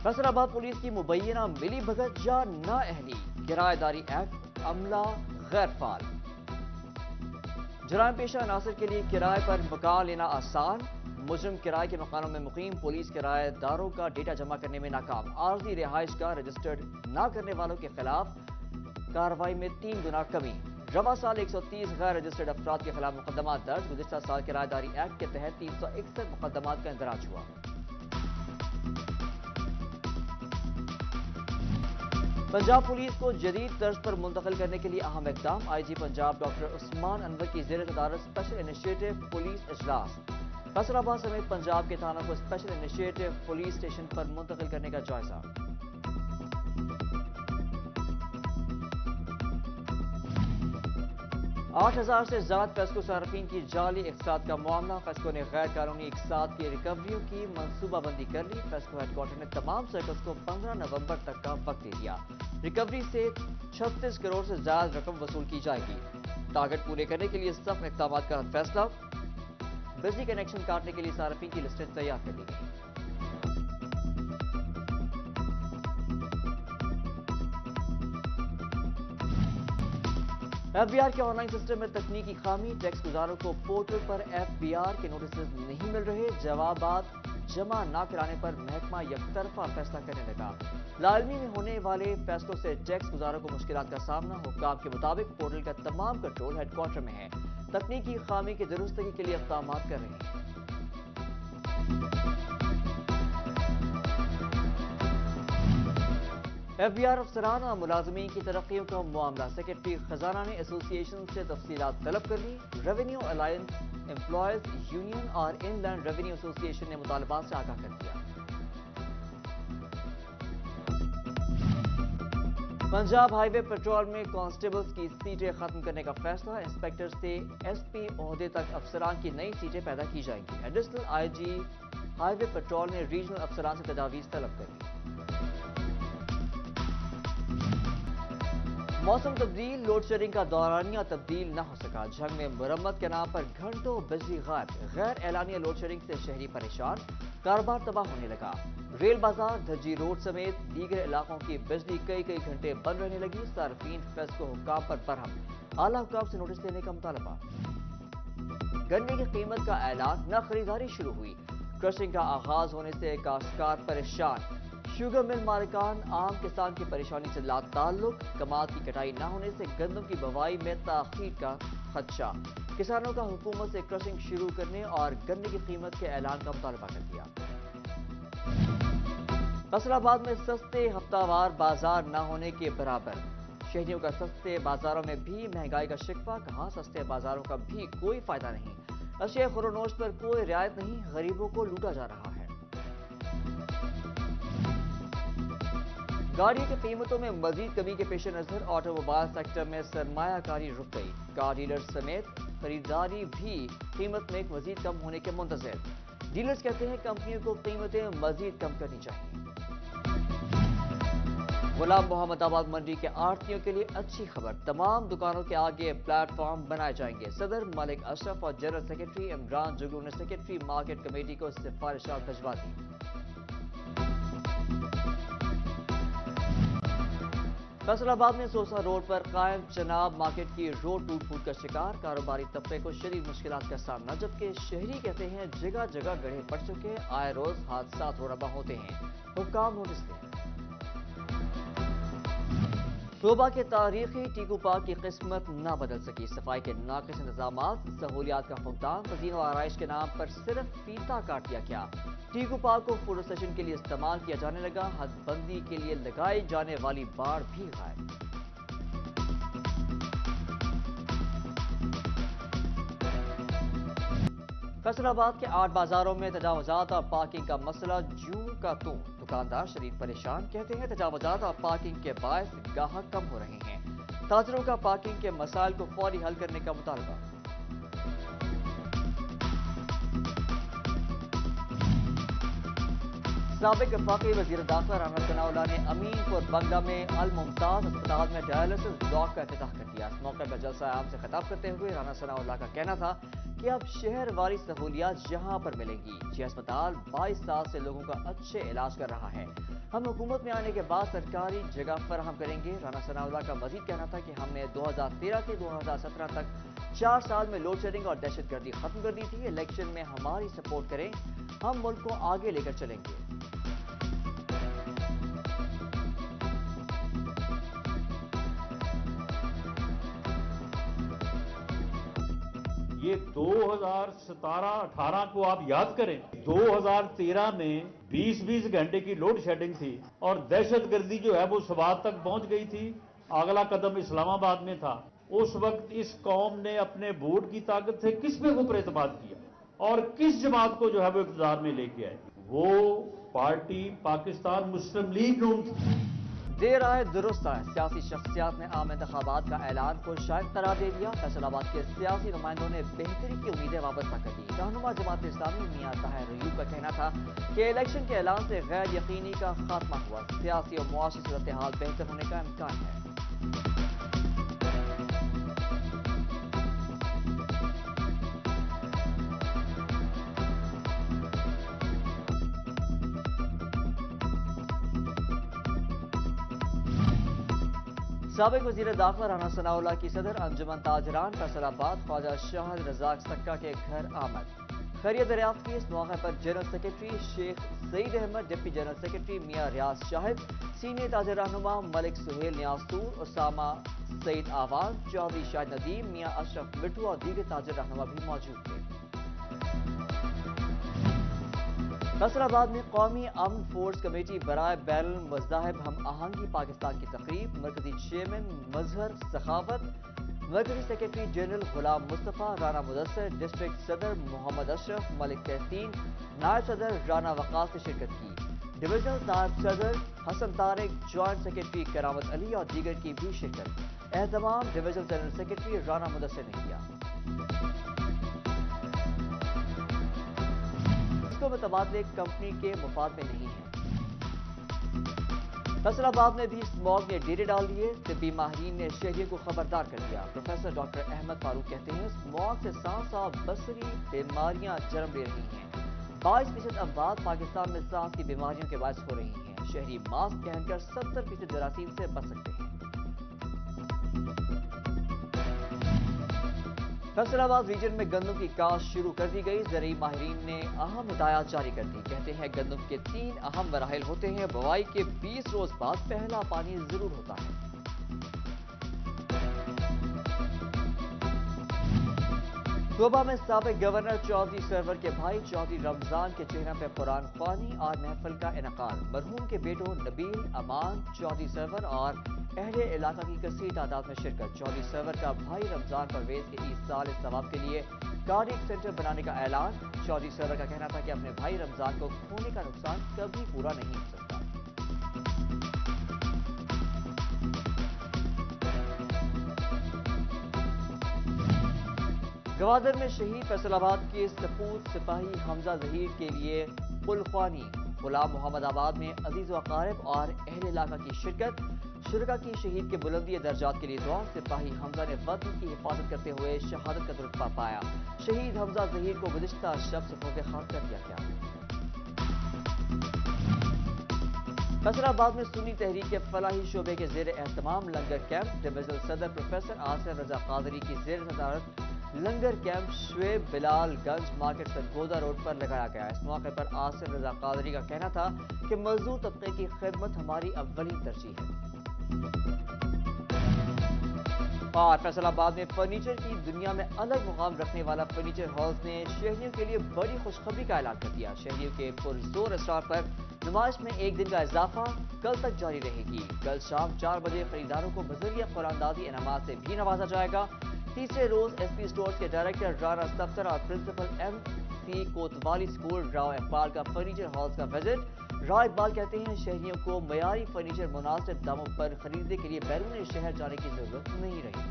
فیصل آباد پولیس کی مبینہ ملی بھگت یا نااہلی، کرایہ داری ایکٹ عملہ غیر فعال۔ جرائم پیشہ عناصر کے لیے کرائے پر مکان لینا آسان، مجرم کرائے کے مکانوں میں مقیم، پولیس کرایہ داروں کا ڈیٹا جمع کرنے میں ناکام۔ عارضی رہائش گاہ رجسٹرڈ نہ کرنے والوں کے خلاف کارروائی میں 3 گنا کمی۔ رواں سال 130 غیر رجسٹرڈ افراد کے خلاف مقدمات درج، گزشتہ سال کرایہ داری ایکٹ کے تحت 361 مقدمات کا اندراج ہوا۔ پنجاب پولیس کو جدید طرز پر منتقل کرنے کے لیے اہم اقدام، آئی جی پنجاب ڈاکٹر عثمان انور کی زیر صدارت اسپیشل انیشیٹو پولیس اجلاس۔ فیصل آباد سمیت پنجاب کے تھانوں کو اسپیشل انیشیٹو پولیس اسٹیشن پر منتقل کرنے کا جائزہ۔ 8,000 سے زائد فیسکو صارفین کی جعلی اقساط کا معاملہ، فیسکو نے غیر قانونی اقساط کی ریکوریوں کی منصوبہ بندی کر لی۔ فیسکو ہیڈ کوارٹر نے تمام سرکلز کو 15 نومبر تک کا وقت دے دیا۔ ریکوری سے 36 کروڑ سے زائد رقم وصول کی جائے گی۔ ٹارگٹ پورے کرنے کے لیے سخت اقدامات کا فیصلہ، بجلی کنیکشن کاٹنے کے لیے صارفین کی لسٹیں تیار کر لی گئی۔ ایف بی آر کے آن لائن سسٹم میں تکنیکی خامی، ٹیکس گزاروں کو پورٹل پر ایف بی آر کے نوٹسز نہیں مل رہے، جوابات جمع نہ کرانے پر محکمہ یک طرفہ فیصلہ کرنے لگا۔ لاعلمی میں ہونے والے فیصلوں سے ٹیکس گزاروں کو مشکلات کا سامنا، حکام کے مطابق پورٹل کا تمام کنٹرول ہیڈ کوارٹر میں ہے، تکنیکی خامی کی درستگی کے لیے اقدامات کر رہے ہیں۔ ایف بی آر افسران اور ملازمین کی ترقیوں کا معاملہ، سیکرٹری خزانہ نے ایسوسی ایشن سے تفصیلات طلب کر لی۔ ریونیو الائنس امپلائیز یونین اور ان لینڈ ریونیو ایسوسی ایشن نے مطالبات سے آگاہ کر دیا۔ پنجاب ہائی وے پیٹرول میں کانسٹیبلز کی سیٹیں ختم کرنے کا فیصلہ، انسپیکٹر سے ایس پی عہدے تک افسران کی نئی سیٹیں پیدا کی جائیں گی۔ ایڈیشنل آئی جی ہائی وے پیٹرول نے ریجنل افسران سے تجاویز طلب کر لی۔ موسم تبدیل، لوڈ شیڈنگ کا دورانیہ تبدیل نہ ہو سکا، جھنگ میں مرمت کے نام پر گھنٹوں بجلی غائب، غیر اعلانیہ لوڈ شیڈنگ سے شہری پریشان، کاروبار تباہ ہونے لگا۔ ریل بازار، دھجی روڈ سمیت دیگر علاقوں کی بجلی کئی گھنٹے بند رہنے لگی، صارفین فیسکو حکام پر برہم، اعلیٰ حکام سے نوٹس دینے کا مطالبہ۔ گنے کی قیمت کا اعلان، نہ خریداری شروع ہوئی، کرشنگ کا آغاز ہونے سے کاشتکار پریشان، شوگر مل مالکان عام کسان کی پریشانی سے لا تعلق، کماد کی کٹائی نہ ہونے سے گندم کی بوائی میں تاخیر کا خدشہ، کسانوں کا حکومت سے کرشنگ شروع کرنے اور گنے کی قیمت کے اعلان کا مطالبہ کر دیا۔ فیصل آباد میں سستے ہفتہ وار بازار نہ ہونے کے برابر، شہریوں کا سستے بازاروں میں بھی مہنگائی کا شکوہ، کہاں سستے بازاروں کا بھی کوئی فائدہ نہیں، اشیاء خوردونوش پر کوئی رعایت نہیں، غریبوں کو لوٹا جا رہا ہے۔ گاڑیوں کی قیمتوں میں مزید کمی کے پیش نظر آٹو موبائل سیکٹر میں سرمایہ کاری رک گئی، کار ڈیلرز سمیت خریداری بھی قیمت میں مزید کم ہونے کے منتظر، ڈیلرز کہتے ہیں کمپنیوں کو قیمتیں مزید کم کرنی چاہیے۔ غلام محمد آباد منڈی کے آڑھتیوں کے لیے اچھی خبر، تمام دکانوں کے آگے پلیٹ فارم بنائے جائیں گے، صدر ملک اشرف اور جنرل سیکرٹری عمران جگلو نے سیکرٹری مارکیٹ کمیٹی کو سفارشات بھجوا دی۔ فیصل آباد میں سوسا روڈ پر قائم چناب مارکیٹ کی روڈ ٹوٹ پھوٹ کا شکار، کاروباری طبقے کو شدید مشکلات کا سامنا، جبکہ شہری کہتے ہیں جگہ جگہ گڑھے پڑ چکے، آئے روز حادثات رونما ہوتے ہیں، حکام نوٹس دیں۔ صوبہ کے تاریخی ٹیکو پارک کی قسمت نہ بدل سکی، صفائی کے ناقص انتظامات، سہولیات کا فقدان، تزئین و آرائش کے نام پر صرف فیتا کاٹ دیا گیا، ٹیکو پارک کو فوٹو سیشن کے لیے استعمال کیا جانے لگا، حد بندی کے لیے لگائی جانے والی باڑ بھی غائب۔ فیصل آباد کے 8 بازاروں میں تجاوزات اور پارکنگ کا مسئلہ جوں کا توں، دکاندار شدید پریشان، کہتے ہیں تجاوزات اور پارکنگ کے باعث گاہک کم ہو رہے ہیں، تاجروں کا پارکنگ کے مسائل کو فوری حل کرنے کا مطالبہ۔ سابق وفاقی وزیر داخلہ رانا ثناء اللہ نے امین پور بنگلہ میں الممتاز اسپتال میں ڈائلسس بلاک کا افتتاح کر دیا۔ اس موقع پر جلسہ عام سے خطاب کرتے ہوئے رانا ثناء اللہ کا کہنا تھا کہ اب شہر والی سہولیات یہاں پر ملیں گی۔ یہ اسپتال 22 سال سے لوگوں کا اچھے علاج کر رہا ہے۔ ہم حکومت میں آنے کے بعد سرکاری جگہ فراہم کریں گے۔ رانا ثناء اللہ کا مزید کہنا تھا کہ ہم نے 2013 سے 2017 تک 4 سال میں لوڈ شیڈنگ اور دہشت گردی ختم کر دی تھی۔ الیکشن میں ہماری سپورٹ کریں، ہم ملک کو آگے لے کر چلیں گے۔ یہ 2017-18 کو آپ یاد کریں، 2013 میں 20 گھنٹے کی لوڈ شیڈنگ تھی اور دہشت گردی جو ہے وہ سوات تک پہنچ گئی تھی۔ اگلا قدم اسلام آباد میں تھا۔ اس وقت اس قوم نے اپنے ووٹ کی طاقت سے کس پہ اوپر اعتماد کیا اور کس جماعت کو جو ہے وہ اقتدار میں لے کے آئے؟ وہ پارٹی پاکستان مسلم لیگ نون تھی۔ دیر آئے درست آئے، سیاسی شخصیات نے عام انتخابات کا اعلان کو شائع قرار دے دیا۔ فیصل آباد کے سیاسی نمائندوں نے بہتری کی امیدیں وابستہ کر دی۔ رہنما جماعت اسلامی میاں طاہر ایوب کا کہنا تھا کہ الیکشن کے اعلان سے غیر یقینی کا خاتمہ ہوا، سیاسی اور معاشی صورتحال بہتر ہونے کا امکان ہے۔ سابق وزیر داخلہ رانا ثناء اللہ کی صدر انجمن تاجران فیصل آباد خواجہ شاہد رزاق سکا کے گھر آمد، خیریت دریافت کی۔ اس موقع پر جنرل سیکرٹری شیخ سعید احمد، ڈپٹی جنرل سیکرٹری میاں ریاض شاہد، سینئر تاجر رہنما ملک سہیل نیازطور، اسامہ سعید آواز، چودھری شاہد ندیم، میاں اشرف مٹھو اور دیگر تاجر رہنما بھی موجود تھے۔ فیصل آباد میں قومی امن فورس کمیٹی برائے بین المذاہب ہم آہنگی پاکستان کی تقریب، مرکزی چیئرمین مظہر سخاوت، مرکزی secretary general Ghulam Mustafa, Rana Mudassir, district صدر محمد اشرف، ملک تحسین، نائب صدر رانا وقاص نے شرکت کی۔ ڈویژنل نائب صدر حسن طارق، جوائنٹ سیکرٹری کرامت علی اور دیگر کی بھی شرکت۔ اہتمام divisional general secretary Rana Mudassar نے کیا۔ میں تبادلے کمپنی کے مفاد میں نہیں ہیں۔ فیصل آباد میں بھی اسموگ نے ڈیرے ڈال دیے، طبی ماہرین نے شہریوں کو خبردار کر دیا۔ پروفیسر ڈاکٹر احمد فاروق کہتے ہیں اسموگ سے سانس اور بصری بیماریاں جنم لے رہی ہیں۔ 22% اموات پاکستان میں سانس کی بیماریوں کے باعث ہو رہی ہیں۔ شہری ماسک پہن کر 70% جراثیم سے بچ سکتے ہیں۔ فیصل آباد ریجن میں گندم کی کاشت شروع کر دی گئی، زرعی ماہرین نے اہم ہدایات جاری کر دی۔ کہتے ہیں گندم کے 3 اہم مراحل ہوتے ہیں، بوائی کے 20 روز بعد پہلا پانی ضرور ہوتا ہے۔ صوبہ میں سابق گورنر چودھری سرور کے بھائی چودھری رمضان کے چہرہ پہ قرآن خوانی اور محفل کا انعقاد، مرحوم کے بیٹوں نبیل، امان، چودھری سرور اور اہل علاقہ کی کثیر تعداد میں شرکت۔ چودھری سرور کا بھائی رمضان پرویز کے ایصال ثواب کے لیے کارڈیک سینٹر بنانے کا اعلان۔ چودھری سرور کا کہنا تھا کہ اپنے بھائی رمضان کو کھونے کا نقصان کبھی پورا نہیں ہو سکتا۔ گوادر میں شہید فیصل آباد کے سپوت سپاہی حمزہ ظہیر کے لیے پلخوانی، غلام محمد آباد میں عزیز و اقارب اور اہل علاقہ کی شرکت۔ شرکا کی شہید کے بلندی درجات کے لیے دعا، سپاہی حمزہ نے وطن کی حفاظت کرتے ہوئے شہادت کا رتبہ پایا۔ شہید حمزہ ظہیر کو گزشتہ شب سپرد خاک کر دیا گیا۔ فیصل آباد میں سنی تحریک کے فلاحی شعبے کے زیر اہتمام لنگر کیمپ، ڈویژنل صدر پروفیسر آصف رضا قادری کی زیر صدارت لنگر کیمپ شعیب بلال گنج مارکیٹ سرگودا روڈ پر لگایا گیا۔ اس موقع پر آصف رضا قادری کا کہنا تھا کہ مزدور طبقے کی خدمت ہماری اولین ترجیح ہے۔ اور فیصل آباد میں فرنیچر کی دنیا میں الگ مقام رکھنے والا فرنیچر ہاؤس نے شہریوں کے لیے بڑی خوشخبری کا اعلان کر دیا۔ شہریوں کے پرزور اصرار پر نمائش میں 1 دن کا اضافہ کل تک جاری رہے گی۔ کل شام 4 بجے خریداروں کو بذریعہ قراردادی انعامات سے بھی نوازا جائے گا۔ تیسرے روز ایس پی اسٹورز کے ڈائریکٹر رانا سفتر اور principal M C Kotwali school Rao Iqbal کا فرنیچر ہاؤس کا وزٹ۔ راؤ اقبال کہتے ہیں شہریوں کو معیاری فرنیچر مناسب داموں پر خریدنے کے لیے بیرون شہر جانے کی ضرورت نہیں رہی۔